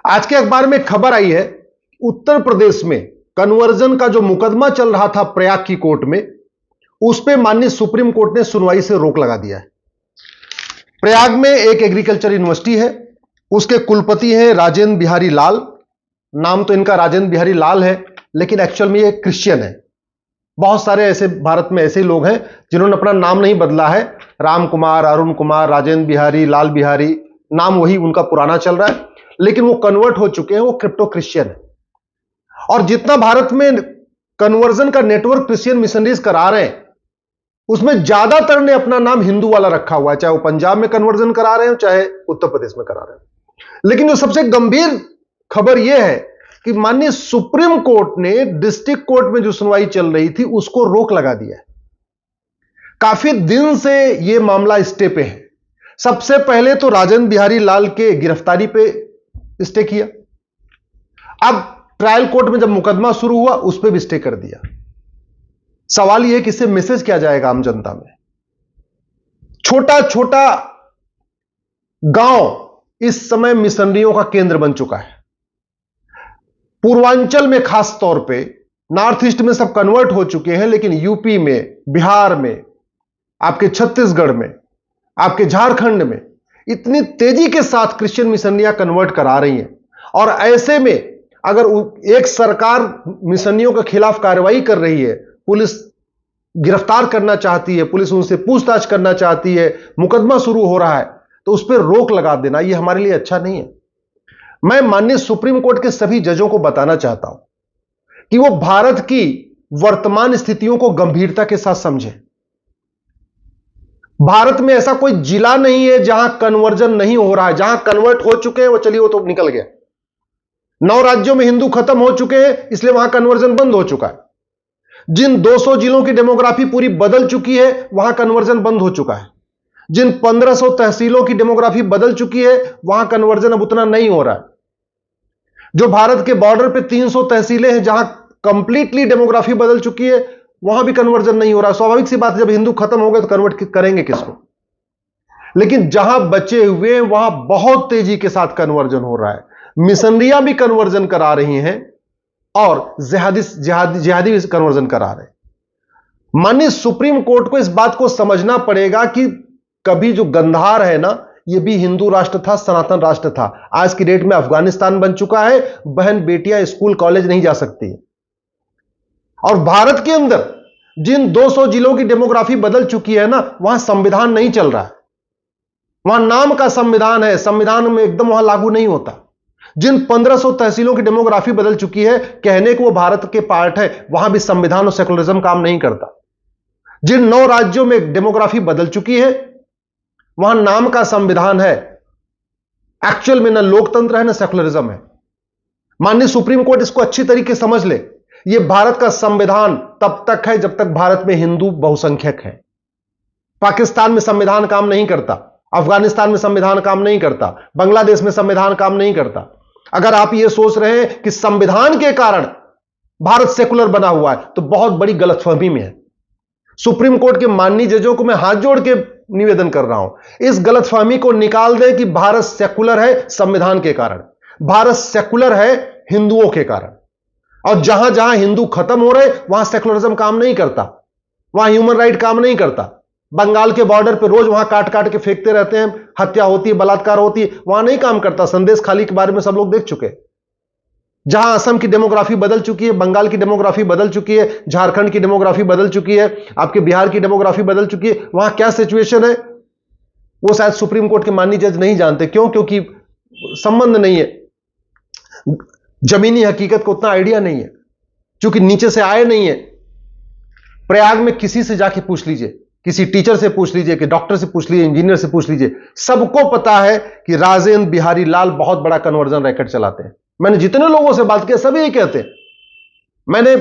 आज के अखबार में खबर आई है, उत्तर प्रदेश में कन्वर्जन का जो मुकदमा चल रहा था प्रयाग की कोर्ट में, उस पे माननीय सुप्रीम कोर्ट ने सुनवाई से रोक लगा दिया है। प्रयाग में एक एग्रीकल्चर यूनिवर्सिटी है, उसके कुलपति हैं राजेंद्र बिहारी लाल। नाम तो इनका राजेंद्र बिहारी लाल है, लेकिन एक्चुअल में ये क्रिश्चियन है। बहुत सारे ऐसे भारत में ऐसे लोग हैं जिन्होंने अपना नाम नहीं बदला है। राम कुमार, अरुण कुमार, राजेंद्र बिहारी, लाल बिहारी, नाम वही उनका पुराना चल रहा है, लेकिन वो कन्वर्ट हो चुके हैं, वो क्रिप्टो क्रिश्चियन है। और जितना भारत में कन्वर्जन का नेटवर्क क्रिश्चियन मिशनरीज करा रहे हैं, उसमें ज्यादातर ने अपना नाम हिंदू वाला रखा हुआ है, चाहे वो पंजाब में कन्वर्जन करा रहे हो, चाहे उत्तर प्रदेश में करा रहे हो। लेकिन जो सबसे गंभीर खबर यह है कि माननीय सुप्रीम कोर्ट ने डिस्ट्रिक्ट कोर्ट में जो सुनवाई चल रही थी उसको रोक लगा दिया है। काफी दिन से यह मामला स्टे पे है। सबसे पहले तो राजेंद्र बिहारी लाल के गिरफ्तारी पे स्टे किया, अब ट्रायल कोर्ट में जब मुकदमा शुरू हुआ उस पर भी स्टे कर दिया। सवाल यह है कि इससे मैसेज क्या जाएगा आम जनता में। छोटा छोटा गांव इस समय मिशनरियों का केंद्र बन चुका है। पूर्वांचल में खास तौर पे, नॉर्थ ईस्ट में सब कन्वर्ट हो चुके हैं, लेकिन यूपी में, बिहार में, आपके छत्तीसगढ़ में, आपके झारखंड में इतनी तेजी के साथ क्रिश्चियन मिशनरियां कन्वर्ट करा रही हैं। और ऐसे में अगर एक सरकार मिशनरियों के खिलाफ कार्रवाई कर रही है, पुलिस गिरफ्तार करना चाहती है, पुलिस उनसे पूछताछ करना चाहती है, मुकदमा शुरू हो रहा है, तो उस पर रोक लगा देना यह हमारे लिए अच्छा नहीं है। मैं माननीय सुप्रीम कोर्ट के सभी जजों को बताना चाहता हूं कि वो भारत की वर्तमान स्थितियों को गंभीरता के साथ समझें। भारत में ऐसा कोई जिला नहीं है जहां कन्वर्जन नहीं हो रहा है। जहां कन्वर्ट हो चुके हैं वो चलिए, वो तो निकल गया। 9 राज्यों में हिंदू खत्म हो चुके हैं, इसलिए वहां कन्वर्जन बंद हो चुका है। जिन 200 जिलों की डेमोग्राफी पूरी बदल चुकी है, वहां कन्वर्जन बंद हो चुका है। जिन 1500 तहसीलों की डेमोग्राफी बदल चुकी है, वहां कन्वर्जन अब उतना नहीं हो रहा है। जो भारत के बॉर्डर पे 300 तहसीलें हैं, जहां कंप्लीटली डेमोग्राफी बदल चुकी है, वहां भी कन्वर्जन नहीं हो रहा है। स्वाभाविक सी बात है, जब हिंदू खत्म हो गए तो कन्वर्ट करेंगे किसको। लेकिन जहां बचे हुए वहां बहुत तेजी के साथ कन्वर्जन हो रहा है। मिशनरियां भी कन्वर्जन करा रही हैं और जिहादी कन्वर्जन करा रहे हैं। माननीय सुप्रीम कोर्ट को इस बात को समझना पड़ेगा कि कभी जो गंधार है ना, यह भी हिंदू राष्ट्र था, सनातन राष्ट्र था। आज की डेट में अफगानिस्तान बन चुका है। बहन बेटियां स्कूल कॉलेज नहीं जा सकती। और भारत के अंदर जिन 200 जिलों की डेमोग्राफी बदल चुकी है ना, वहां संविधान नहीं चल रहा है। वहां नाम का संविधान है, संविधान में एकदम वहां लागू नहीं होता। जिन 1500 तहसीलों की डेमोग्राफी बदल चुकी है, कहने को वो भारत के पार्ट है, वहां भी संविधान और सेकुलरिज्म काम नहीं करता। जिन 9 राज्यों में डेमोग्राफी बदल चुकी है, वहां नाम का संविधान है, एक्चुअल में ना लोकतंत्र है ना सेकुलरिज्म है। माननीय सुप्रीम कोर्ट इसको अच्छी तरीके समझ ले। यह भारत का संविधान तब तक है जब तक भारत में हिंदू बहुसंख्यक है। पाकिस्तान में संविधान काम नहीं करता, अफगानिस्तान में संविधान काम नहीं करता, बांग्लादेश में संविधान काम नहीं करता। अगर आप यह सोच रहे हैं कि संविधान के कारण भारत सेकुलर बना हुआ है, तो बहुत बड़ी गलतफहमी में है। सुप्रीम कोर्ट के माननीय जजों को मैं हाथ जोड़ के निवेदन कर रहा हूं, इस गलतफहमी को निकाल दें कि भारत सेकुलर है संविधान के कारण। भारत सेकुलर है हिंदुओं के कारण। और जहां जहां हिंदू खत्म हो रहे, वहां सेकुलरिज्म काम नहीं करता, वहां ह्यूमन राइट काम नहीं करता। बंगाल के बॉर्डर पे रोज वहां काट काट के फेंकते रहते हैं, हत्या होती है, बलात्कार होती है, वहां नहीं काम करता। संदेश खाली के बारे में सब लोग देख चुके। जहां असम की डेमोग्राफी बदल चुकी है, बंगाल की डेमोग्राफी बदल चुकी है, झारखंड की डेमोग्राफी बदल चुकी है, आपके बिहार की डेमोग्राफी बदल चुकी है, वहां क्या सिचुएशन है वो शायद सुप्रीम कोर्ट के माननीय जज नहीं जानते। क्यों? क्योंकि संबंध नहीं है, जमीनी हकीकत को उतना आइडिया नहीं है, क्योंकि नीचे से आए नहीं है। प्रयाग में किसी से जाके पूछ लीजिए, किसी टीचर से पूछ लीजिए, कि डॉक्टर से पूछ लीजिए, इंजीनियर से पूछ लीजिए, सबको पता है कि राजेंद्र बिहारी लाल बहुत बड़ा कन्वर्जन रैकेट चलाते हैं। मैंने जितने लोगों से बात किया सभी यही कहते हैं। मैंने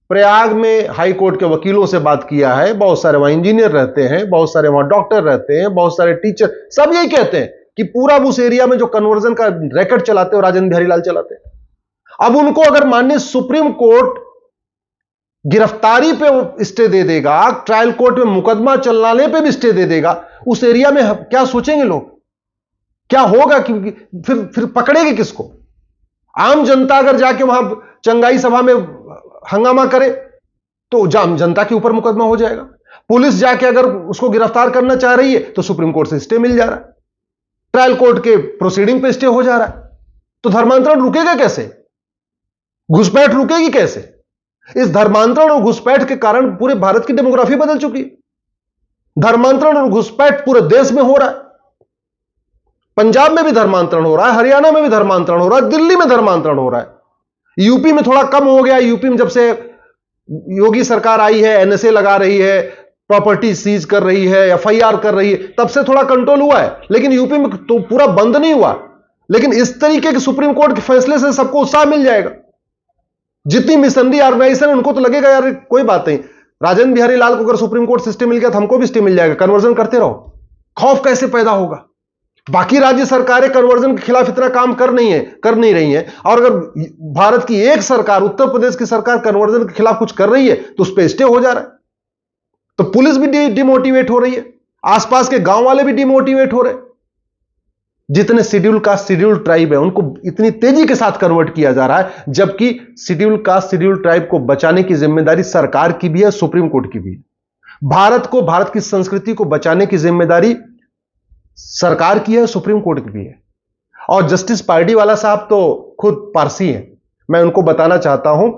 प्रयाग में हाई कोर्ट के वकीलों से बात किया है, बहुत सारे वहां इंजीनियर रहते हैं, बहुत सारे वहां डॉक्टर रहते हैं, बहुत सारे टीचर, सब यही कहते हैं कि पूरा उस एरिया में जो कन्वर्जन का रैकेट चलाते हैं राजेंद्र बिहारी लाल चलाते हैं। अब उनको अगर माननीय सुप्रीम कोर्ट गिरफ्तारी पे स्टे दे देगा, ट्रायल कोर्ट में मुकदमा चलाने पे भी स्टे दे देगा, उस एरिया में क्या सोचेंगे लोग, क्या होगा? कि फिर पकड़ेंगे किसको? आम जनता अगर जाके वहां चंगाई सभा में हंगामा करे तो जनता के ऊपर मुकदमा हो जाएगा। पुलिस जाके अगर उसको गिरफ्तार करना चाह रही है तो सुप्रीम कोर्ट से स्टे मिल जा रहा है, ट्रायल कोर्ट के प्रोसीडिंग पे स्टे हो जा रहा है। तो धर्मांतरण रुकेगा कैसे? घुसपैठ रुकेगी कैसे? इस धर्मांतरण और घुसपैठ के कारण पूरे भारत की डेमोग्राफी बदल चुकी है। धर्मांतरण और घुसपैठ पूरे देश में हो रहा है। पंजाब में भी धर्मांतरण हो रहा है, हरियाणा में भी धर्मांतरण हो रहा है, दिल्ली में धर्मांतरण हो रहा है। यूपी में थोड़ा कम हो गया। यूपी में जब से योगी सरकार आई है, एनएसए लगा रही है, प्रॉपर्टी सीज कर रही है, एफआईआर कर रही है, तब से थोड़ा कंट्रोल हुआ है। लेकिन यूपी में तो पूरा बंद नहीं हुआ। लेकिन इस तरीके के सुप्रीम कोर्ट के फैसले से सबको उत्साह मिल जाएगा। जितनी मिशनरी ऑर्गेनाइजेशन, उनको तो लगेगा यार कोई बात नहीं, राजेंद्र बिहारी लाल को अगर सुप्रीम कोर्ट से स्टे मिल गया तो हमको भी स्टे मिल जाएगा, कन्वर्जन करते रहो। खौफ कैसे पैदा होगा? बाकी राज्य सरकारें कन्वर्जन के खिलाफ इतना काम कर नहीं रही हैं, और अगर भारत की एक सरकार, उत्तर प्रदेश की सरकार कन्वर्जन के खिलाफ कुछ कर रही है तो उस पर स्टे हो जा रहा है। तो पुलिस भी डिमोटिवेट हो रही है, आसपास के गांव वाले भी डिमोटिवेट हो रहे हैं। जितने शेड्यूल कास्ट, शेड्यूल ट्राइब है, उनको इतनी तेजी के साथ कन्वर्ट किया जा रहा है, जबकि शेड्यूल कास्ट, शेड्यूल ट्राइब को बचाने की जिम्मेदारी सरकार की भी है, सुप्रीम कोर्ट की भी है। भारत की संस्कृति को बचाने की जिम्मेदारी सरकार की है, सुप्रीम कोर्ट की भी है। और जस्टिस पार्डीवाला साहब तो खुद पारसी हैं। मैं उनको बताना चाहता हूं,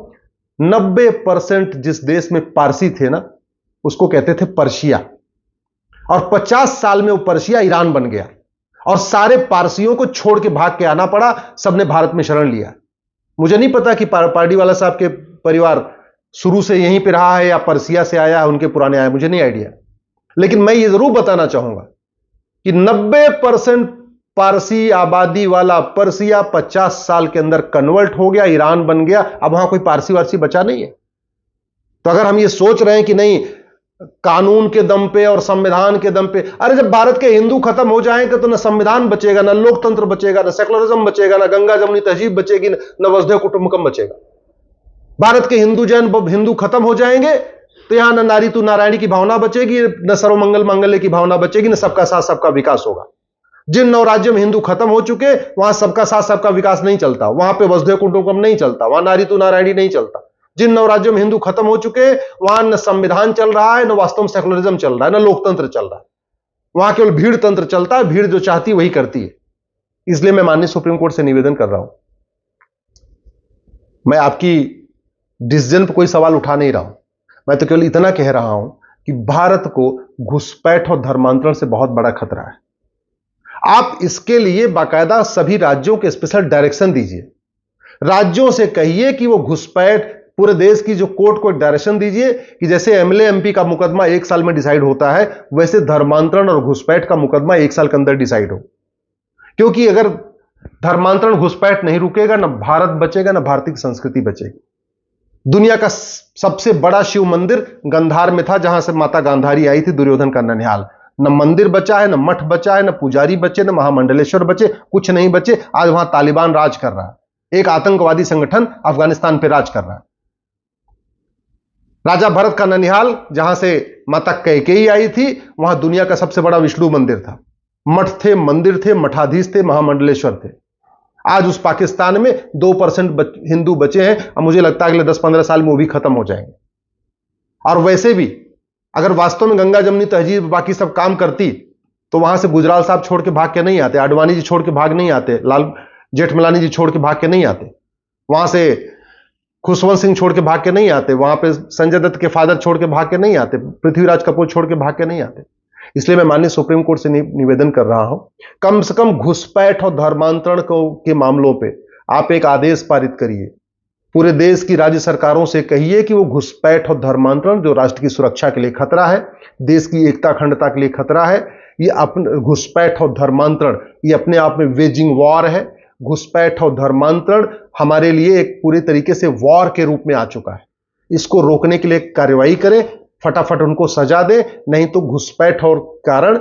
90% जिस देश में पारसी थे ना, उसको कहते थे पर्शिया, और 50 साल में वो पर्शिया ईरान बन गया, और सारे पारसियों को छोड़ के भाग के आना पड़ा, सबने भारत में शरण लिया। मुझे नहीं पता कि पार्डीवाला साहब के परिवार शुरू से यहीं पे रहा है या पर्शिया से आया है, उनके पुराने आए, मुझे नहीं आइडिया। लेकिन मैं ये जरूर बताना चाहूंगा कि 90% पारसी आबादी वाला पर्सिया 50 साल के अंदर कन्वर्ट हो गया, ईरान बन गया। अब वहां कोई पारसी वारसी बचा नहीं है। तो अगर हम ये सोच रहे हैं कि नहीं, कानून के दम पे और संविधान के दम पे, अरे जब भारत के हिंदू खत्म हो जाएंगे तो न संविधान बचेगा, न लोकतंत्र बचेगा, न सेकुलरिज्म बचेगा, न गंगा जमुनी तहजीब बचेगी, न वसुधैव कुटुंबकम बचेगा। भारत के हिंदू जैन हिंदू खत्म हो जाएंगे तो यहां न नारी तू नारायणी की भावना बचेगी, न सर्वमंगल मांगल्य की भावना बचेगी, न सबका साथ सबका विकास होगा। जिन 9 राज्यों में हिंदू खत्म हो चुके, वहां सबका साथ सबका विकास नहीं चलता, वहां पे वसुधैव कुटुंबकम नहीं चलता, वहां नारी तू नारायणी नहीं चलता। जिन 9 राज्यों में हिंदू खत्म हो चुके, वहां न संविधान चल रहा है, न वास्तव में सेकुलरिज्म चल रहा है, न लोकतंत्र चल रहा है। वहां केवल भीड़ तंत्र चलता है, भीड़ जो चाहती वही करती है। इसलिए मैं माननीय सुप्रीम कोर्ट से निवेदन कर रहा हूं, मैं आपकी डिसीजन पर कोई सवाल उठा नहीं रहा हूं, मैं तो केवल इतना कह रहा हूं कि भारत को घुसपैठ और धर्मांतरण से बहुत बड़ा खतरा है। आप इसके लिए बाकायदा सभी राज्यों के स्पेशल डायरेक्शन दीजिए। राज्यों से कहिए कि वो घुसपैठ, पूरे देश की जो कोर्ट को एक डायरेक्शन दीजिए कि जैसे एमएलए एमपी का मुकदमा 1 साल में डिसाइड होता है, वैसे धर्मांतरण और घुसपैठ का मुकदमा 1 साल के अंदर डिसाइड हो। क्योंकि अगर धर्मांतरण घुसपैठ नहीं रुकेगा, ना भारत बचेगा, ना भारतीय संस्कृति बचेगी। दुनिया का सबसे बड़ा शिव मंदिर गंधार में था, जहां से माता गांधारी आई थी, दुर्योधन का ननिहाल। न मंदिर बचा है, न मठ बचा है, न पुजारी बचे, न महामंडलेश्वर बचे, कुछ नहीं बचे। आज वहां तालिबान राज कर रहा है, एक आतंकवादी संगठन अफगानिस्तान पे राज कर रहा है। राजा भरत का ननिहाल, जहां से माता कैकेयी आई थी, वहां दुनिया का सबसे बड़ा विष्णु मंदिर था। मठ थे, मंदिर थे, मठाधीश थे, महामंडलेश्वर थे। आज उस पाकिस्तान में 2% हिंदू बचे हैं, और मुझे लगता है अगले 10-15 साल में वो भी खत्म हो जाएंगे। और वैसे भी अगर वास्तव में गंगा जमुनी तहजीब बाकी सब काम करती, तो वहां से गुजराल साहब छोड़ के भाग के नहीं आते, आडवाणी जी छोड़ के भाग नहीं आते, लाल जेठमलानी जी छोड़ के भाग के नहीं आते, वहां से खुशवंत सिंह छोड़ के भाग के नहीं आते, वहां पे संजय दत्त के फादर छोड़ के भाग के नहीं आते, पृथ्वीराज कपूर छोड़ के भाग के नहीं आते। इसलिए मैं माननीय सुप्रीम कोर्ट से निवेदन कर रहा हूं, कम से कम घुसपैठ और धर्मांतरण के मामलों पे आप एक आदेश पारित करिए। पूरे देश की राज्य सरकारों से कहिए कि वो घुसपैठ और धर्मांतरण, जो राष्ट्र की सुरक्षा के लिए खतरा है, देश की एकता अखंडता के लिए खतरा है, ये अपने घुसपैठ और धर्मांतरण ये अपने आप में वेजिंग वॉर है। घुसपैठ और धर्मांतरण हमारे लिए एक पूरी तरीके से वॉर के रूप में आ चुका है। इसको रोकने के लिए कार्रवाई करें, फटाफट उनको सजा दें, नहीं तो घुसपैठ और कारण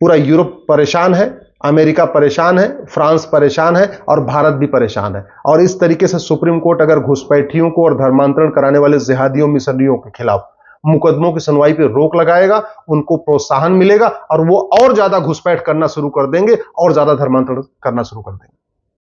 पूरा यूरोप परेशान है, अमेरिका परेशान है, फ्रांस परेशान है, और भारत भी परेशान है। और इस तरीके से सुप्रीम कोर्ट अगर घुसपैठियों को और धर्मांतरण कराने वाले जिहादियों मिशनरियों के खिलाफ मुकदमों की सुनवाई पर रोक लगाएगा, उनको प्रोत्साहन मिलेगा, और वो और ज्यादा घुसपैठ करना शुरू कर देंगे, और ज्यादा धर्मांतरण करना शुरू कर देंगे।